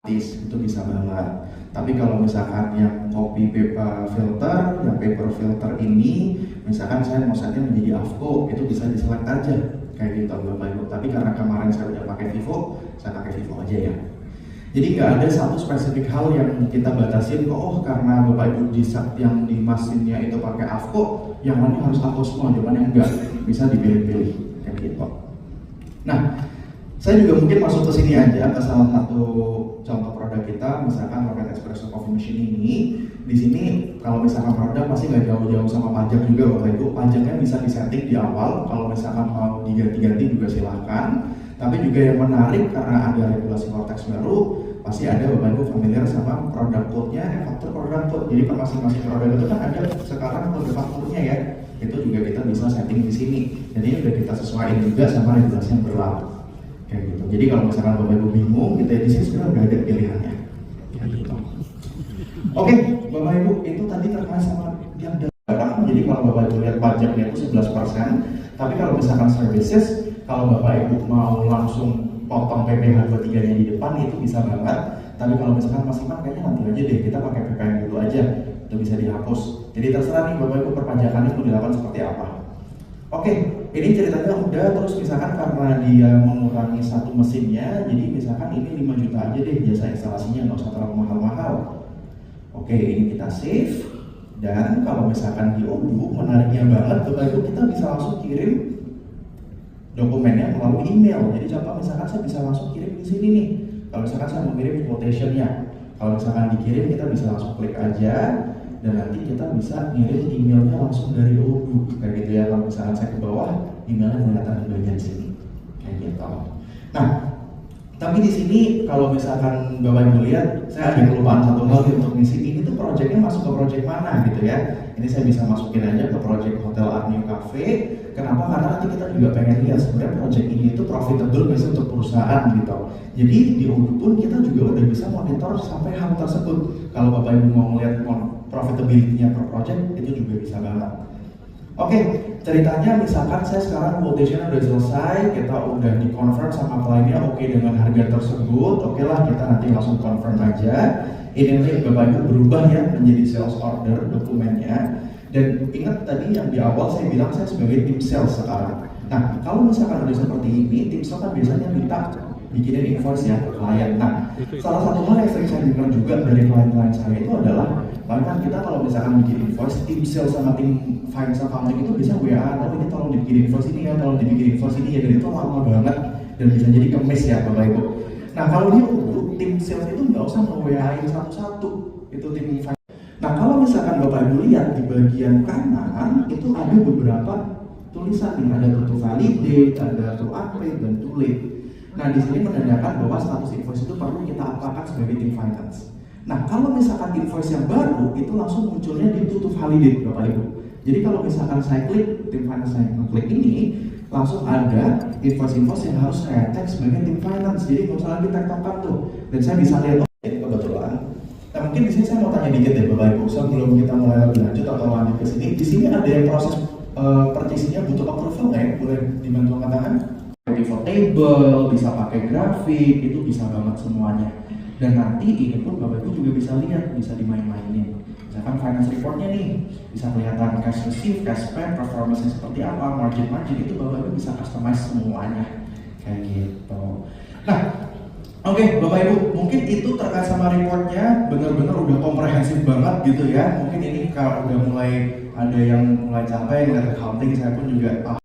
itu bisa banget. Tapi kalau misalkan yang copy paper filter, yang paper filter ini, misalkan saya mau setting menjadi AVCO, itu bisa diselect aja kayak gitu Bapak Ibu. Tapi karena kemarin saya udah pakai Vivo, saya pakai Vivo aja ya. Jadi nggak ada satu spesifik hal yang kita batasin, karena Bapak Ibu yang di mesinnya itu pakai AVCO, yang lainnya harus AVCO semua, jawabannya enggak, bisa dipilih-pilih kayak gitu. Nah, saya juga mungkin masuk ke sini aja ke salah satu contoh produk kita, misalkan Rocket Espresso Coffee Machine ini. Di sini kalau misalkan produk pasti nggak jauh-jauh sama pajak juga Bapak Ibu. Pajaknya bisa disetting di awal, kalau misalkan mau diganti-ganti juga silahkan. Tapi juga yang menarik karena ada regulasi Vortex baru, pasti ada Bapak Ibu familiar sama produk code-nya, faktor produk code. Jadi per masing-masing produk itu kan ada sekarang kode fakturnya ya. Itu juga kita bisa setting di sini. Jadi ini udah kita sesuaikan juga sama regulasi yang berlaku. Kayak gitu. Jadi kalau misalkan Bapak Ibu bingung, kita di sini sebenarnya udah ada pilihannya. Kayak gitu. Oke, Bapak Ibu, itu tadi terkait sama yang barang. Jadi kalau Bapak Ibu lihat pajaknya itu 11%. Tapi kalau misalkan services, kalau Bapak Ibu mau langsung potong PPh 23-nya di depan itu bisa banget. Tapi kalau misalkan masih kayaknya nanti aja deh, kita pakai PPh dulu aja. Itu bisa dihapus. Jadi terserah nih Bapak Ibu perpajakannya mau dilakukan seperti apa. Oke, ini ceritanya udah, terus misalkan karena dia mengurangi satu mesinnya, jadi misalkan ini 5 juta aja deh jasa instalasinya, nggak usah terlalu mahal-mahal. Oke, ini kita save, dan kalau misalkan diunduh, menariknya banget, Bapak Ibu kita bisa langsung kirim dokumennya melalui email. Jadi contoh misalkan saya bisa langsung kirim di sini nih. Kalau misalkan saya mau kirim quotation-nya, kalau misalkan dikirim kita bisa langsung klik aja. Dan nanti kita bisa ngirim emailnya langsung dari Odoo kayak gitu ya. Kalau misalkan saya ke bawah, emailnya kelihatan di bagian sini kayak gitu. Nah, tapi di sini kalau misalkan Bapak Ibu lihat, saya ada kelupaan satu hal untuk ngisi ini tuh projectnya masuk ke project mana gitu ya. Ini saya bisa masukin aja ke project Hotel Art New Cafe. Kenapa? Karena nanti kita juga pengen lihat sebenarnya project ini itu profitable nggak sih untuk perusahaan gitu. Jadi di Odoo pun kita juga udah bisa monitor sampai hal tersebut. Kalau Bapak Ibu mau melihat profitability-nya per project, itu juga bisa banget. Oke, ceritanya misalkan saya sekarang quotation udah selesai, kita udah di-confirm sama kliennya oke dengan harga tersebut, oke lah kita nanti langsung confirm aja. Ini nanti Bapak Ibu berubah ya menjadi sales order dokumennya. Dan ingat tadi yang di awal saya bilang saya sebagai tim sales sekarang. Nah, kalau misalkan udah seperti ini, tim sales kan biasanya minta bikinin invoice ya ke klien. Nah, salah satu hal yang sering saya dengar juga dari klien-klien saya itu adalah bahkan kita kalau misalkan bikin invoice, tim sales sama tim finance accounting itu bisa WA, ini tolong dibikin invoice ini ya, tolong dibikin invoice ini ya, dan itu lama banget dan bisa jadi kemis ya Bapak Ibu. Nah, kalau dia tim sales itu nggak usah nge-WA-in satu-satu, itu tim finance. Nah, kalau misalkan Bapak Ibu lihat di bagian kanan itu ada beberapa tulisan nih, ada to validate, ada to upgrade dan to late. Nah, di sini menandakan bahwa status invoice itu perlu kita apakan sebagai tim finance. Nah, kalau misalkan invoice yang baru itu langsung munculnya di to validate Bapak Ibu. Jadi kalau misalkan saya klik tim finance, saya klik ini, langsung ada invoice yang harus saya tag sebagai tim finance. Jadi nggak usah lagi tag-tagan tuh. Dan saya bisa lihat ini kebetulan. Nah, mungkin di sini saya mau tanya dikit deh Bapak Ibu, sebelum kita mulai lebih lanjut atau lanjut ke sini. Di sini ada yang proses purchasing-nya butuh approval nggak ya? Boleh dibantu angkat tangan? Pivot table, bisa pakai grafik, itu bisa banget semuanya. Dan nanti ini pun Bapak Ibu juga bisa lihat, bisa dimain-mainin. Misalkan finance reportnya nih, bisa kelihatan cash receive, cash spend, performance-nya seperti apa, margin itu Bapak Ibu bisa customize semuanya kayak gitu. Nah, oke, Bapak Ibu, mungkin itu terkait sama reportnya benar-benar udah komprehensif banget gitu ya. Mungkin ini kalau udah mulai ada yang mulai capek ngeliat accounting, saya pun juga